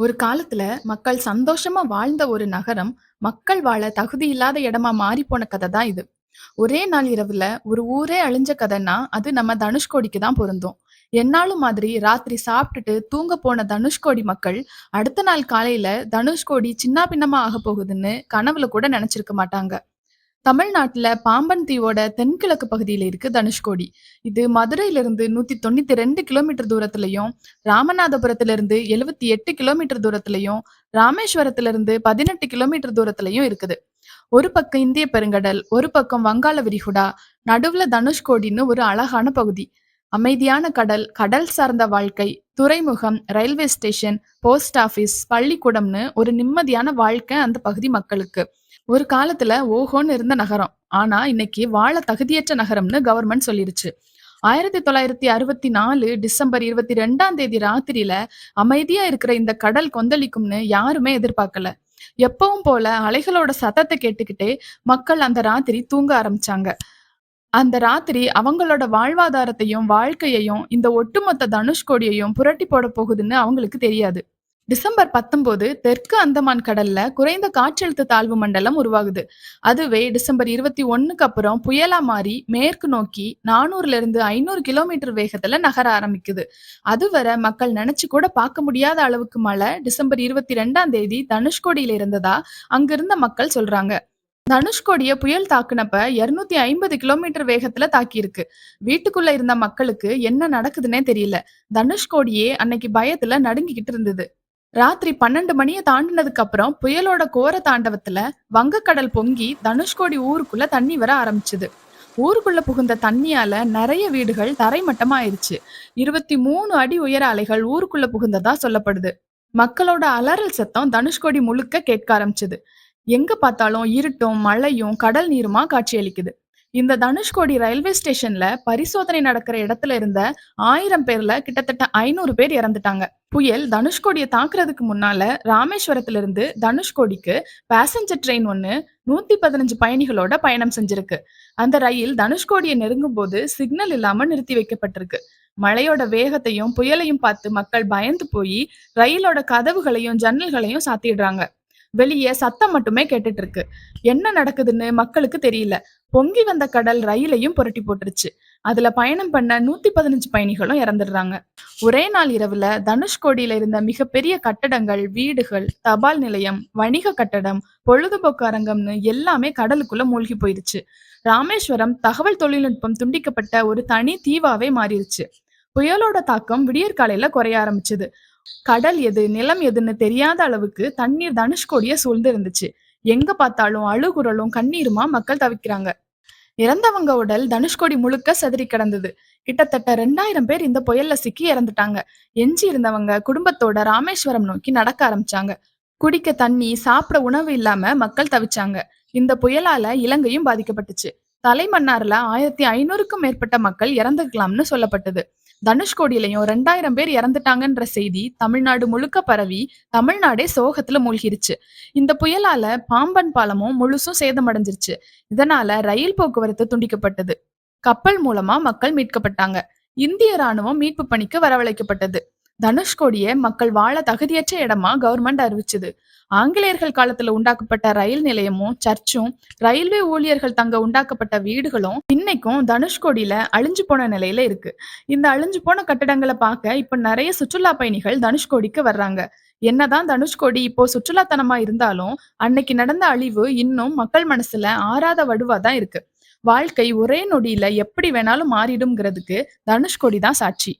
ஒரு காலத்துல மக்கள் சந்தோஷமா வாழ்ந்த ஒரு நகரம் மக்கள் வாழ தகுதி இல்லாத இடமா மாறி போன கதை தான் இது. ஒரே நாள் இரவுல ஒரு ஊரே அழிஞ்ச கதைன்னா அது நம்ம தனுஷ்கோடிக்கு தான் பொருந்தும். எந்நாளும் மாதிரி ராத்திரி சாப்பிட்டுட்டு தூங்க போன தனுஷ்கோடி மக்கள் அடுத்த நாள் காலையில தனுஷ்கோடி சின்ன பின்னமா ஆக போகுதுன்னு கனவுல கூட நினைச்சிருக்க மாட்டாங்க. தமிழ்நாட்டுல பாம்பன் தீவோட தென்கிழக்கு பகுதியில இருக்கு தனுஷ்கோடி. இது மதுரையிலிருந்து 192 கிலோமீட்டர் தூரத்திலையும், ராமநாதபுரத்திலிருந்து 78 கிலோமீட்டர் தூரத்திலையும், ராமேஸ்வரத்திலிருந்து 18 கிலோமீட்டர் தூரத்திலையும் இருக்குது. ஒரு பக்கம் இந்திய பெருங்கடல், ஒரு பக்கம் வங்காள விரிகுடா, நடுவுல தனுஷ்கோடின்னு ஒரு அழகான பகுதி. அமைதியான கடல், கடல் சார்ந்த வாழ்க்கை, துறைமுகம், ரயில்வே ஸ்டேஷன், போஸ்ட் ஆபீஸ், பள்ளிக்கூடம்னு ஒரு நிம்மதியான வாழ்க்கை அந்த பகுதி மக்களுக்கு. ஒரு காலத்துல ஓஹோன்னு இருந்த நகரம். ஆனா இன்னைக்கு வாழ தகுதியற்ற நகரம்னு கவர்மெண்ட் சொல்லிருச்சு. 1964 டிசம்பர் 22ஆம் தேதி ராத்திரியில அமைதியா இருக்கிற இந்த கடல் கொந்தளிக்கும்னு யாருமே எதிர்பார்க்கல. எப்பவும் போல அலைகளோட சத்தத்தை கேட்டுக்கிட்டே மக்கள் அந்த ராத்திரி தூங்க ஆரம்பிச்சாங்க. அந்த ராத்திரி அவங்களோட வாழ்வாதாரத்தையும் வாழ்க்கையையும் இந்த ஒட்டுமொத்த தனுஷ்கோடியையும் புரட்டி போட போகுதுன்னு அவங்களுக்கு தெரியாது. டிசம்பர் 19 தெற்கு அந்தமான் கடல்ல குறைந்த காற்றழுத்த தாழ்வு மண்டலம் உருவாகுது. அதுவே டிசம்பர் 21க்கு அப்புறம் புயலா மாறி மேற்கு நோக்கி 400ல இருந்து 500 கிலோமீட்டர் வேகத்துல நகர ஆரம்பிக்குது. அதுவரை மக்கள் நினைச்சு கூட பார்க்க முடியாத அளவுக்கு மழை டிசம்பர் 22ஆம் தேதி தனுஷ்கோடியில இருந்ததா அங்கிருந்த மக்கள் சொல்றாங்க. தனுஷ்கோடிய புயல் தாக்குனப்ப 250 கிலோமீட்டர் வேகத்துல தாக்கியிருக்கு. வீட்டுக்குள்ள இருந்த மக்களுக்கு என்ன நடக்குதுன்னே தெரியல. தனுஷ்கோடியே அன்னைக்கு பயத்துல நடுங்கிக்கிட்டு இருந்தது. ராத்திரி 12 மணிய தாண்டினதுக்கு அப்புறம் புயலோட கோர தாண்டவத்துல வங்கக்கடல் பொங்கி தனுஷ்கோடி ஊருக்குள்ள தண்ணி வர ஆரம்பிச்சுது. ஊருக்குள்ள புகுந்த தண்ணியால நிறைய வீடுகள் தரைமட்டமா ஆயிருச்சு. 23 அடி உயர அலைகள் ஊருக்குள்ள புகுந்ததா சொல்லப்படுது. மக்களோட அலறல் சத்தம் தனுஷ்கோடி முழுக்க கேட்க ஆரம்பிச்சது. எங்க பார்த்தாலும் இருட்டும், மழையும், கடல் நீருமா காட்சியளிக்குது. இந்த தனுஷ்கோடி ரயில்வே ஸ்டேஷன்ல பரிசோதனை நடக்கிற இடத்துல இருந்த 1000 பேர்ல கிட்டத்தட்ட 500 பேர் இறந்துட்டாங்க. புயல் தனுஷ்கோடியை தாக்குறதுக்கு முன்னால ராமேஸ்வரத்துல இருந்து தனுஷ்கோடிக்கு பேசஞ்சர் ட்ரெயின் ஒண்ணு 115 பயணிகளோட பயணம் செஞ்சிருக்கு. அந்த ரயில் தனுஷ்கோடியை நெருங்கும் போது சிக்னல் இல்லாம நிறுத்தி வைக்கப்பட்டிருக்கு. மழையோட வேகத்தையும் புயலையும் பார்த்து மக்கள் பயந்து போய் ரயிலோட கதவுகளையும் ஜன்னல்களையும் சாத்திடுறாங்க. வெளியே சத்தம் மட்டுமே கேட்டுட்டு இருக்கு. என்ன நடக்குதுன்னு மக்களுக்கு தெரியல. பொங்கி வந்த கடல் ரயிலையும் புரட்டி போட்டுருச்சு. அதுல பயணம் பண்ண 115 பயணிகளும் இறந்துடுறாங்க. ஒரே நாள் இரவுல தனுஷ்கோடியில இருந்த மிகப்பெரிய கட்டடங்கள், வீடுகள், தபால் நிலையம், வணிக கட்டடம், பொழுதுபோக்கு அரங்கம்னு எல்லாமே கடலுக்குள்ள மூழ்கி போயிருச்சு. ராமேஸ்வரம் தகவல் தொழில்நுட்பம் துண்டிக்கப்பட்ட ஒரு தனி தீவாவே மாறிடுச்சு. புயலோட தாக்கம் விடியற்காலையில குறைய ஆரம்பிச்சது. கடல் எது, நிலம் எதுன்னு தெரியாத அளவுக்கு தண்ணீர் தனுஷ்கோடிய சூழ்ந்து இருந்துச்சு. எங்க பார்த்தாலும் அழுகுரலும் கண்ணீருமா மக்கள் தவிக்கிறாங்க. இறந்தவங்க உடல் தனுஷ்கோடி முழுக்க சிதறி கிடந்தது. கிட்டத்தட்ட 2000 பேர் இந்த புயல்ல சிக்கி இறந்துட்டாங்க. எஞ்சி இருந்தவங்க குடும்பத்தோட ராமேஸ்வரம் நோக்கி நடக்க ஆரம்பிச்சாங்க. குடிக்க தண்ணி, சாப்பிட உணவு இல்லாம மக்கள் தவிச்சாங்க. இந்த புயலால இலங்கையும் பாதிக்கப்பட்டுச்சு. தலைமன்னார்ல 1500க்கும் மேற்பட்ட மக்கள் இறந்துக்கலாம்னு சொல்லப்பட்டது. தனுஷ்கோடியிலையும் 2000 பேர் இறந்துட்டாங்கன்ற செய்தி தமிழ்நாடு முழுக்க பரவி தமிழ்நாடே சோகத்துல மூழ்கிருச்சு. இந்த புயலால பாம்பன் பாலமும் முழுசும் சேதமடைஞ்சிருச்சு. இதனால ரயில் போக்குவரத்து துண்டிக்கப்பட்டது. கப்பல் மூலமா மக்கள் மீட்கப்பட்டாங்க. இந்திய ராணுவம் மீட்பு பணிக்கு வரவழைக்கப்பட்டது. தனுஷ்கோடிய மக்கள் வாழ தகுதியற்ற இடமா கவர்மெண்ட் அறிவிச்சது. ஆங்கிலேயர்கள் காலத்துல உண்டாக்கப்பட்ட ரயில் நிலையமும் சர்ச்சும் ரயில்வே ஊழியர்கள் தங்க உண்டாக்கப்பட்ட வீடுகளும் இன்னைக்கும் தனுஷ்கோடியில அழிஞ்சு போன நிலையில இருக்கு. இந்த அழிஞ்சு போன கட்டடங்களை பார்க்க இப்ப நிறைய சுற்றுலா பயணிகள் தனுஷ்கோடிக்கு வர்றாங்க. என்னதான் தனுஷ்கோடி இப்போ சுற்றுலாத்தனமா இருந்தாலும் அன்னைக்கு நடந்த அழிவு இன்னும் மக்கள் மனசுல ஆறாத வடுவா தான் இருக்கு. வாழ்க்கை ஒரே நொடியில எப்படி வேணாலும் மாறிடும்ங்கிறதுக்கு தனுஷ்கோடி தான் சாட்சி.